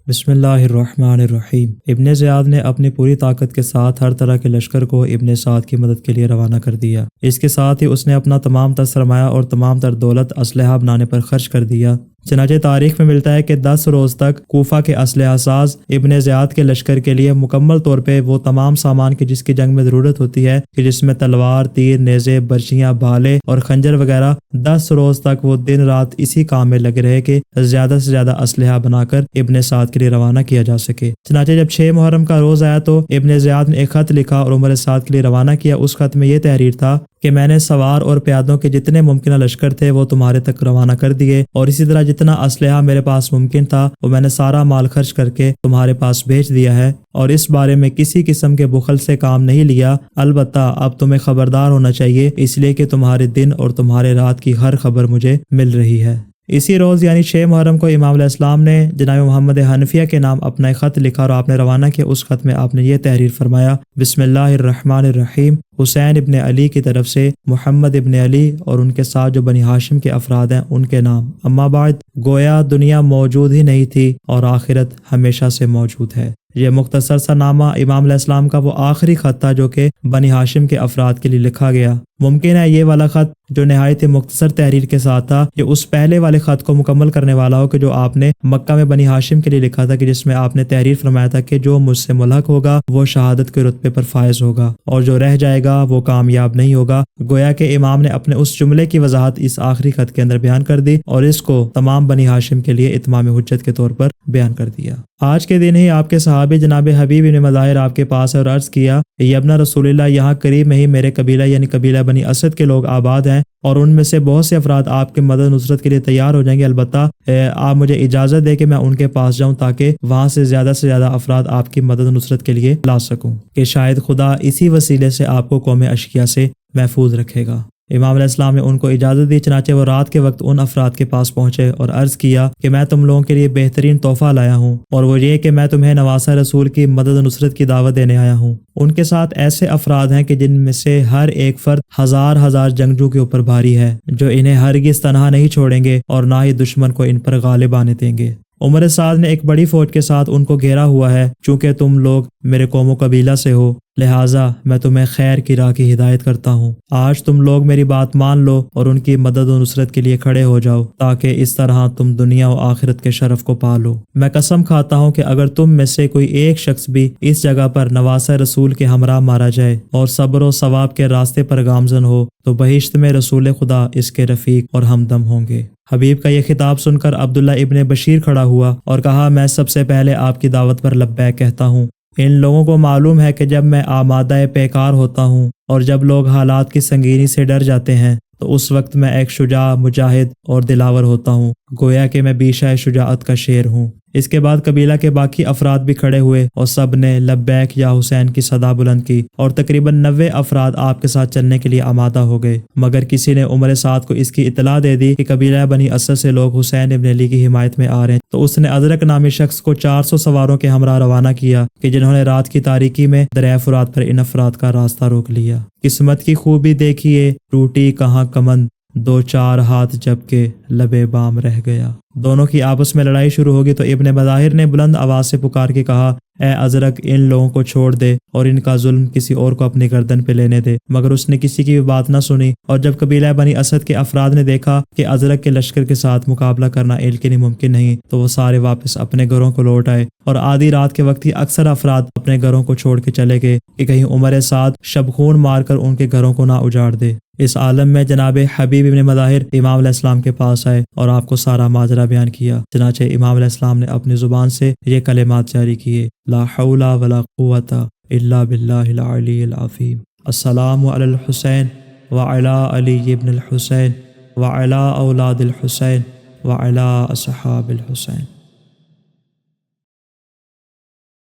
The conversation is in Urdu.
بسم اللہ الرحمن الرحیم۔ ابن زیاد نے اپنی پوری طاقت کے ساتھ ہر طرح کے لشکر کو ابن سعد کی مدد کے لیے روانہ کر دیا۔ اس کے ساتھ ہی اس نے اپنا تمام تر سرمایہ اور تمام تر دولت اسلحہ بنانے پر خرچ کر دیا۔ چنانچہ تاریخ میں ملتا ہے کہ 10 روز تک کوفہ کے اسلحہ ساز ابن زیاد کے لشکر کے لیے مکمل طور پہ وہ تمام سامان کی جس کی جنگ میں ضرورت ہوتی ہے کہ جس میں تلوار، تیر، نیزے، برچیاں، بھالے اور خنجر وغیرہ، 10 روز تک وہ دن رات اسی کام میں لگے رہے کہ زیادہ سے زیادہ اسلحہ بنا کر ابن سعد کے لیے روانہ کیا جا سکے۔ چنانچہ جب 6 محرم کا روز آیا تو ابن زیاد نے ایک خط لکھا اور عمر سعد کے لیے روانہ کیا۔ اس خط میں یہ تحریر تھا کہ میں نے سوار اور پیادوں کے جتنے ممکنہ لشکر تھے وہ تمہارے تک روانہ کر دیے، اور اسی طرح جتنا اسلحہ میرے پاس ممکن تھا وہ میں نے سارا مال خرچ کر کے تمہارے پاس بھیج دیا ہے، اور اس بارے میں کسی قسم کے بخل سے کام نہیں لیا۔ البتہ اب تمہیں خبردار ہونا چاہیے، اس لیے کہ تمہارے دن اور تمہارے رات کی ہر خبر مجھے مل رہی ہے۔ اسی روز یعنی 6 محرم کو امام علیہ السلام نے جناب محمد حنفیہ کے نام اپنا ایک خط لکھا اور آپ نے روانہ کیا۔ اس خط میں آپ نے یہ تحریر فرمایا: بسم اللہ الرحمن الرحیم، حسین ابن علی کی طرف سے محمد ابن علی اور ان کے ساتھ جو بنی ہاشم کے افراد ہیں ان کے نام۔ اما بعد، گویا دنیا موجود ہی نہیں تھی اور آخرت ہمیشہ سے موجود ہے۔ یہ مختصر سا نامہ امام علیہ السلام کا وہ آخری خط تھا جو کہ بنی ہاشم کے افراد کے لیے لکھا گیا۔ ممکن ہے یہ والا خط جو نہایت مختصر تحریر کے ساتھ تھا یہ اس پہلے والے خط کو مکمل کرنے والا ہو کہ جو آپ نے مکہ میں بنی ہاشم کے لیے لکھا تھا، کہ جس میں آپ نے تحریر فرمایا تھا کہ جو مجھ سے ملحق ہوگا وہ شہادت کے رتبے پر فائز ہوگا اور جو رہ جائے گا وہ کامیاب نہیں ہوگا۔ گویا کہ امام نے اپنے اس جملے کی وضاحت اس آخری خط کے اندر بیان کر دی اور اس کو تمام بنی ہاشم کے لیے اتمام حجت کے طور پر بیان کر دیا۔ آج کے دن ہی آپ کے صحابی جناب حبیب بن مظاہر آپ کے پاس اور عرض کیا کہ یبنا رسول اللہ، یہاں قریب میں ہی میرے قبیلہ یعنی قبیلہ بنی اسد کے لوگ آباد ہیں اور ان میں سے بہت سے افراد آپ کے مدد نصرت کے لیے تیار ہو جائیں گے۔ البتہ آپ مجھے اجازت دے کہ میں ان کے پاس جاؤں تاکہ وہاں سے زیادہ افراد آپ کی مدد نصرت کے لیے لا سکوں، کہ شاید خدا اسی وسیلے سے آپ کو قوم اشقیاء سے محفوظ رکھے گا۔ امام علیہ السلام نے ان کو اجازت دی، چنانچہ وہ رات کے وقت ان افراد کے پاس پہنچے اور عرض کیا کہ میں تم لوگوں کے لیے بہترین تحفہ لایا ہوں، اور وہ یہ کہ میں تمہیں نواسہ رسول کی مدد و نصرت کی دعوت دینے آیا ہوں۔ ان کے ساتھ ایسے افراد ہیں کہ جن میں سے ہر ایک فرد ہزار جنگجو کے اوپر بھاری ہے، جو انہیں ہرگز تنہا نہیں چھوڑیں گے اور نہ ہی دشمن کو ان پر غالب آنے دیں گے۔ عمر سعد نے ایک بڑی فوج کے ساتھ ان کو گھیرا ہوا ہے، چونکہ تم لوگ میرے قوم و قبیلہ سے ہو، لہٰذا میں تمہیں خیر کی راہ کی ہدایت کرتا ہوں۔ آج تم لوگ میری بات مان لو اور ان کی مدد و نصرت کے لیے کھڑے ہو جاؤ، تاکہ اس طرح تم دنیا و آخرت کے شرف کو پالو۔ میں قسم کھاتا ہوں کہ اگر تم میں سے کوئی ایک شخص بھی اس جگہ پر نواسہ رسول کے ہمراہ مارا جائے اور صبر و ثواب کے راستے پر گامزن ہو تو بہشت میں رسول خدا اس کے رفیق اور ہمدم ہوں گے۔ حبیب کا یہ خطاب سن کر عبداللہ ابن بشیر کھڑا ہوا اور کہا، میں سب سے پہلے آپ کی دعوت پر لبیک کہتا ہوں۔ ان لوگوں کو معلوم ہے کہ جب میں آمادہ پیکار ہوتا ہوں اور جب لوگ حالات کی سنگینی سے ڈر جاتے ہیں تو اس وقت میں ایک شجاع، مجاہد اور دلاور ہوتا ہوں، گویا کہ میں بیشہ شجاعت کا شیر ہوں۔ اس کے بعد قبیلہ کے باقی افراد بھی کھڑے ہوئے اور سب نے لبیک یا حسین کی صدا بلند کی، اور تقریباً 90 افراد آپ کے ساتھ چلنے کے لیے آمادہ ہو گئے، مگر کسی نے عمر سعد کو اس کی اطلاع دے دی کہ قبیلہ بنی اسد سے لوگ حسین ابن علی کی حمایت میں آ رہے ہیں، تو اس نے ازرق نامی شخص کو 400 سواروں کے ہمراہ روانہ کیا کہ جنہوں نے رات کی تاریکی میں دریائے فرات پر ان افراد کا راستہ روک لیا۔ قسمت کی خوبی دیکھیے، ٹوٹی کہاں کمند، 2-4 ہاتھ جبکہ لبے بام رہ گیا۔ دونوں کی آپس میں لڑائی شروع ہوگی تو ابن مظاہر نے بلند آواز سے پکار کے کہا، اے ازرق، ان لوگوں کو چھوڑ دے اور ان کا ظلم کسی اور کو اپنی گردن پہ لینے دے۔ مگر اس نے کسی کی بھی بات نہ سنی، اور جب قبیلہ بنی اسد کے افراد نے دیکھا کہ ازرق کے لشکر کے ساتھ مقابلہ کرنا ان کے لیے ممکن نہیں تو وہ سارے واپس اپنے گھروں کو لوٹ آئے، اور آدھی رات کے وقت ہی اکثر افراد اپنے گھروں کو چھوڑ کے چلے گئے کہ کہیں عمر سعد شبخون مار کر ان کے گھروں کو نہ اجاڑ دے۔ اس عالم میں جناب حبیب ابن مظاہر امام علیہ السلام کے پاس آئے اور آپ کو سارا ماجرا بیان کیا۔ چنانچہ امام علیہ السلام نے اپنی زبان سے یہ کلمات جاری کیے، لا حول ولا قوت الا باللہ العلی العظیم، السلام علی الحسین وعلی علی ابن الحسین وعلی اولاد الحسین وعلی اصحاب الحسین۔